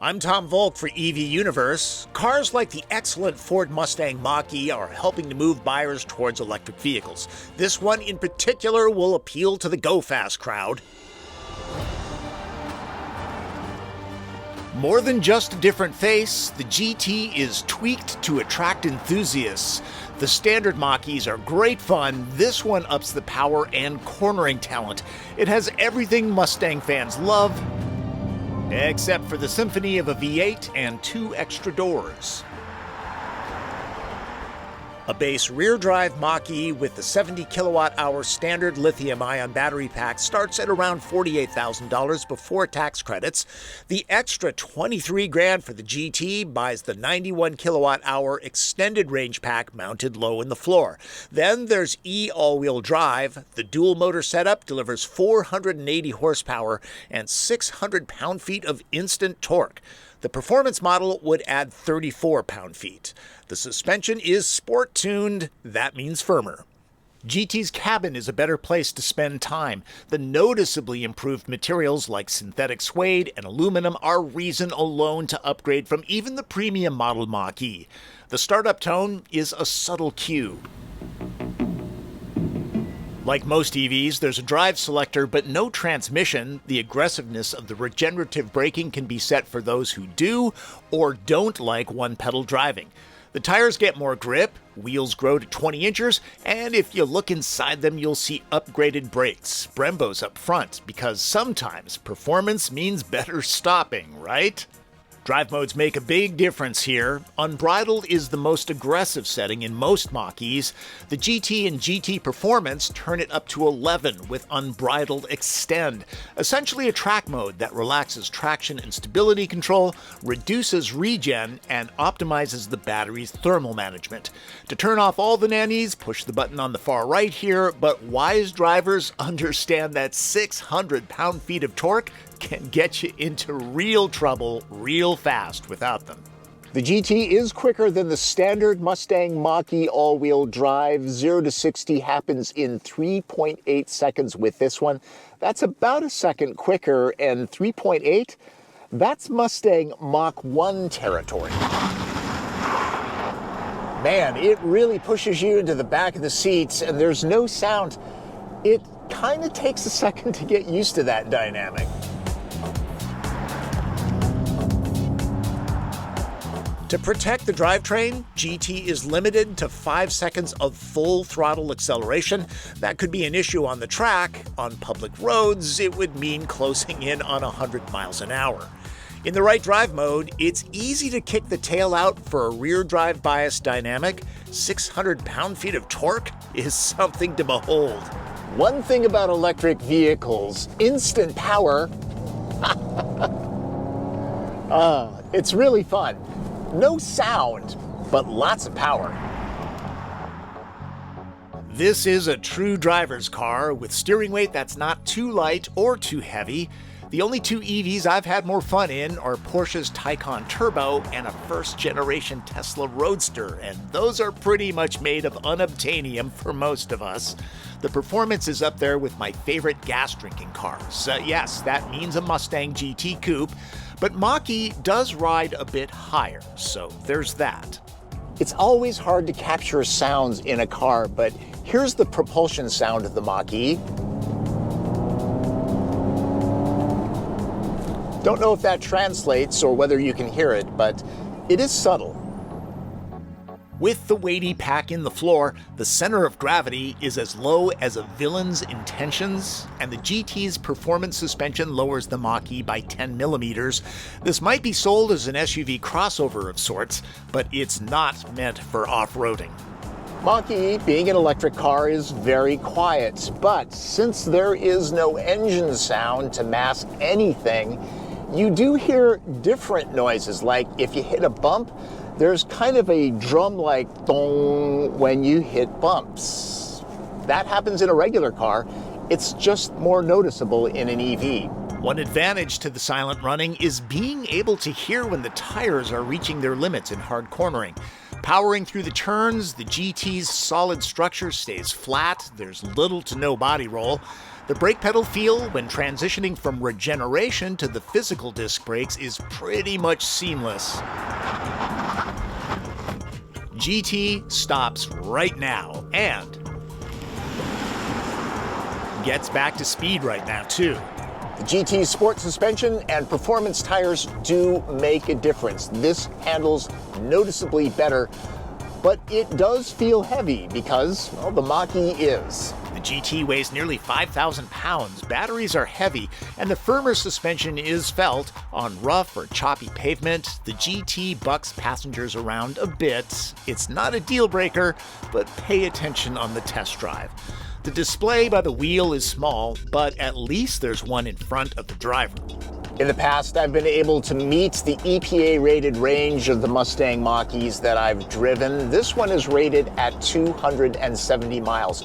I'm Tom Voelk for EV Universe. Cars like the excellent Ford Mustang Mach-E are helping to move buyers towards electric vehicles. This one in particular will appeal to the go-fast crowd. More than just a different face, the GT is tweaked to attract enthusiasts. The standard Mach-E's are great fun. This one ups the power and cornering talent. It has everything Mustang fans love, except for the symphony of a V8 and 2 extra doors. A base rear-drive Mach-E with the 70 kilowatt-hour standard lithium-ion battery pack starts at around $48,000 before tax credits. The extra $23,000 for the GT buys the 91 kilowatt-hour extended range pack mounted low in the floor. Then there's all-wheel drive. The dual-motor setup delivers 480 horsepower and 600 pound-feet of instant torque. The performance model would add 34 pound-feet. The suspension is sport-tuned. That means firmer. GT's cabin is a better place to spend time. The noticeably improved materials like synthetic suede and aluminum are reason alone to upgrade from even the premium model Mach-E. The startup tone is a subtle cue. Like most EVs, there's a drive selector, but no transmission. The aggressiveness of the regenerative braking can be set for those who do or don't like one-pedal driving. The tires get more grip, wheels grow to 20 inches, and if you look inside them, you'll see upgraded brakes, Brembos up front, because sometimes performance means better stopping, right? Drive modes make a big difference here. Unbridled is the most aggressive setting in most Mach-E's. The GT and GT Performance turn it up to 11 with Unbridled Extend, essentially a track mode that relaxes traction and stability control, reduces regen, and optimizes the battery's thermal management. To turn off all the nannies, push the button on the far right here, but wise drivers understand that 600 pound-feet of torque can get you into real trouble real fast without them. The GT is quicker than the standard Mustang Mach-E all-wheel drive. 0 to 60 happens in 3.8 seconds with this one. That's about a second quicker, and 3.8, that's Mustang Mach 1 territory. Man, it really pushes you into the back of the seats, and there's no sound. It kind of takes a second to get used to that dynamic. To protect the drivetrain, GT is limited to 5 seconds of full throttle acceleration. That could be an issue on the track. On public roads, it would mean closing in on 100 miles an hour. In the right drive mode, it's easy to kick the tail out for a rear drive bias dynamic. 600 pound-feet of torque is something to behold. One thing about electric vehicles, instant power. It's really fun. No sound, but lots of power. This is a true driver's car with steering weight that's not too light or too heavy. The only two EVs I've had more fun in are Porsche's Taycan Turbo and a first-generation Tesla Roadster, and those are pretty much made of unobtainium for most of us. The performance is up there with my favorite gas-drinking cars. Yes, that means a Mustang GT Coupe, but Mach-E does ride a bit higher, so there's that. It's always hard to capture sounds in a car, but here's the propulsion sound of the Mach-E. Don't know if that translates or whether you can hear it, but it is subtle. With the weighty pack in the floor, the center of gravity is as low as a villain's intentions, and the GT's performance suspension lowers the Mach-E by 10 millimeters. This might be sold as an SUV crossover of sorts, but it's not meant for off-roading. Mach-E, being an electric car, is very quiet, but since there is no engine sound to mask anything, you do hear different noises, like if you hit a bump, there's kind of a drum-like dong when you hit bumps. That happens in a regular car. It's just more noticeable in an EV. One advantage to the silent running is being able to hear when the tires are reaching their limits in hard cornering. Powering through the turns, the GT's solid structure stays flat, there's little to no body roll. The brake pedal feel when transitioning from regeneration to the physical disc brakes is pretty much seamless. GT stops right now and gets back to speed right now too. The GT's sport suspension and performance tires do make a difference. This handles noticeably better, but it does feel heavy because, well, the Mach-E is. The GT weighs nearly 5,000 pounds, batteries are heavy, and the firmer suspension is felt. On rough or choppy pavement, the GT bucks passengers around a bit. It's not a deal breaker, but pay attention on the test drive. The display by the wheel is small, but at least there's one in front of the driver. In the past, I've been able to meet the EPA-rated range of the Mustang Mach-E's that I've driven. This one is rated at 270 miles.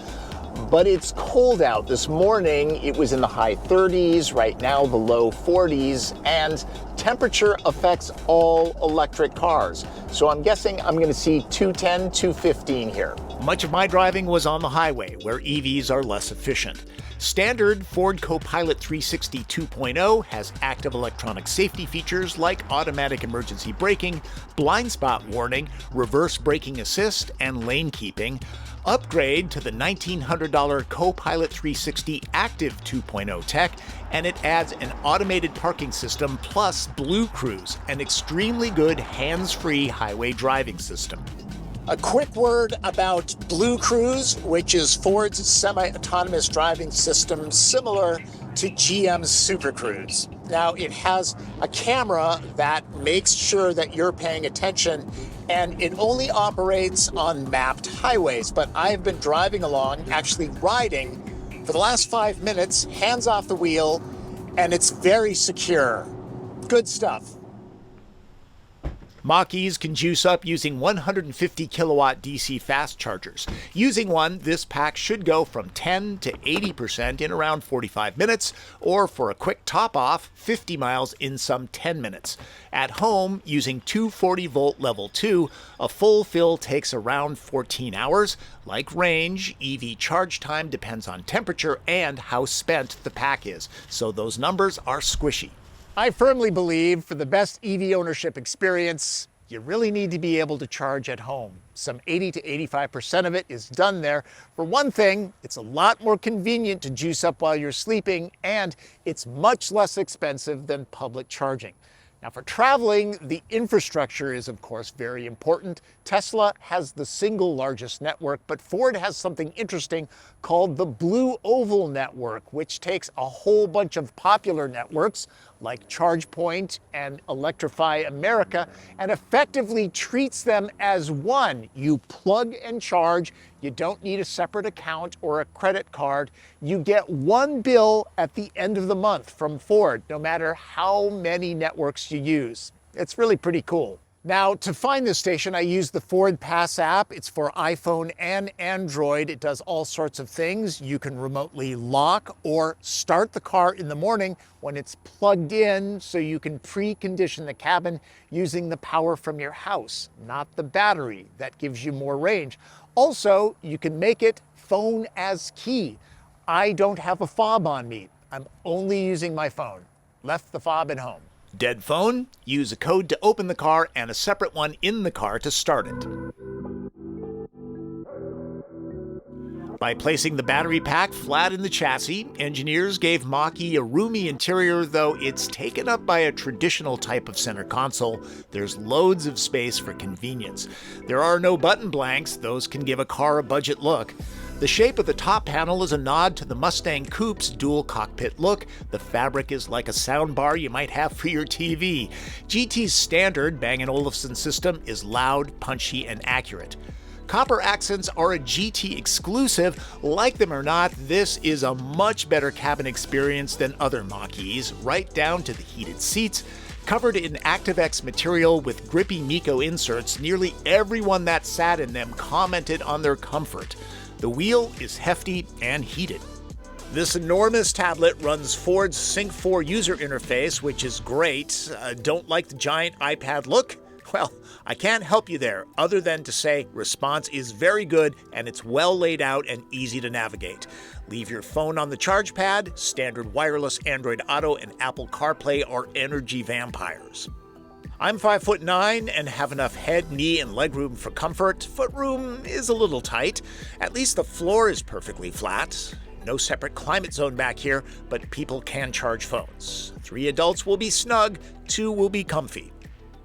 But it's cold out. This morning, it was in the high 30s, right now the low 40s, and temperature affects all electric cars. So I'm guessing I'm going to see 210, 215 here. Much of my driving was on the highway, where EVs are less efficient. Standard Ford Co-Pilot 360 2.0 has active electronic safety features like automatic emergency braking, blind spot warning, reverse braking assist, and lane keeping. Upgrade to the $1,900 Co-Pilot 360 Active 2.0 tech, and it adds an automated parking system plus Blue Cruise, an extremely good hands-free highway driving system. A quick word about Blue Cruise, which is Ford's semi-autonomous driving system similar to GM's Super Cruise. Now, it has a camera that makes sure that you're paying attention, and it only operates on mapped highways. But I've been driving along, actually riding, for the last 5 minutes, hands off the wheel, and it's very secure. Good stuff. Mach-E's can juice up using 150 kilowatt DC fast chargers. Using one, this pack should go from 10 to 80% in around 45 minutes, or for a quick top-off, 50 miles in some 10 minutes. At home, using 240-volt level 2, a full fill takes around 14 hours. Like range, EV charge time depends on temperature and how spent the pack is, so those numbers are squishy. I firmly believe for the best EV ownership experience, you really need to be able to charge at home. Some 80 to 85% of it is done there. For one thing, it's a lot more convenient to juice up while you're sleeping, and it's much less expensive than public charging. Now, for traveling, the infrastructure is, of course, very important. Tesla has the single largest network, but Ford has something interesting called the Blue Oval Network, which takes a whole bunch of popular networks like ChargePoint and Electrify America and effectively treats them as one. You plug and charge. You don't need a separate account or a credit card. You get one bill at the end of the month from Ford, no matter how many networks you use. It's really pretty cool. Now, to find this station, I use the Ford Pass app. It's for iPhone and Android. It does all sorts of things. You can remotely lock or start the car in the morning when it's plugged in, so you can precondition the cabin using the power from your house, not the battery. That gives you more range. Also, you can make it phone as key. I don't have a fob on me. I'm only using my phone. Left the fob at home. Dead phone? Use a code to open the car and a separate one in the car to start it. By placing the battery pack flat in the chassis, engineers gave Mach-E a roomy interior, though it's taken up by a traditional type of center console. There's loads of space for convenience. There are no button blanks, those can give a car a budget look. The shape of the top panel is a nod to the Mustang Coupe's dual cockpit look. The fabric is like a soundbar you might have for your TV. GT's standard Bang & Olufsen system is loud, punchy, and accurate. Copper accents are a GT exclusive. Like them or not, this is a much better cabin experience than other Mach-E's, right down to the heated seats. Covered in ActiveX material with grippy Miko inserts, nearly everyone that sat in them commented on their comfort. The wheel is hefty and heated. This enormous tablet runs Ford's Sync 4 user interface, which is great. Don't like the giant iPad look? Well, I can't help you there other than to say response is very good and it's well laid out and easy to navigate. Leave your phone on the charge pad. Standard wireless Android Auto and Apple CarPlay are energy vampires. I'm 5'9" and have enough head, knee, and leg room for comfort. Footroom is a little tight. At least the floor is perfectly flat. No separate climate zone back here, but people can charge phones. 3 adults will be snug, 2 will be comfy.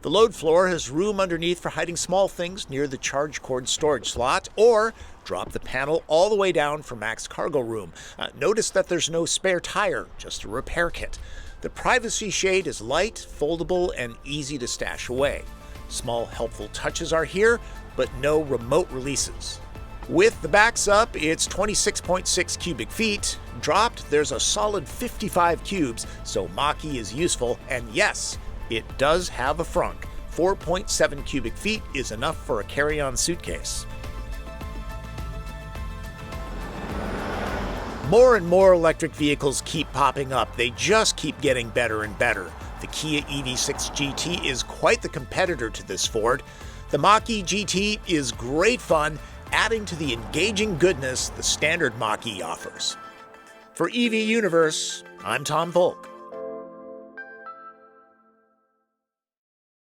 The load floor has room underneath for hiding small things near the charge cord storage slot, or drop the panel all the way down for max cargo room. Notice that there's no spare tire, just a repair kit. The privacy shade is light, foldable, and easy to stash away. Small helpful touches are here, but no remote releases. With the backs up, it's 26.6 cubic feet. Dropped, there's a solid 55 cubes, so Mach-E is useful, and yes, it does have a frunk. 4.7 cubic feet is enough for a carry-on suitcase. More and more electric vehicles keep popping up. They just keep getting better and better. The Kia EV6 GT is quite the competitor to this Ford. The Mach-E GT is great fun, adding to the engaging goodness the standard Mach-E offers. For EV Universe, I'm Tom Voelk.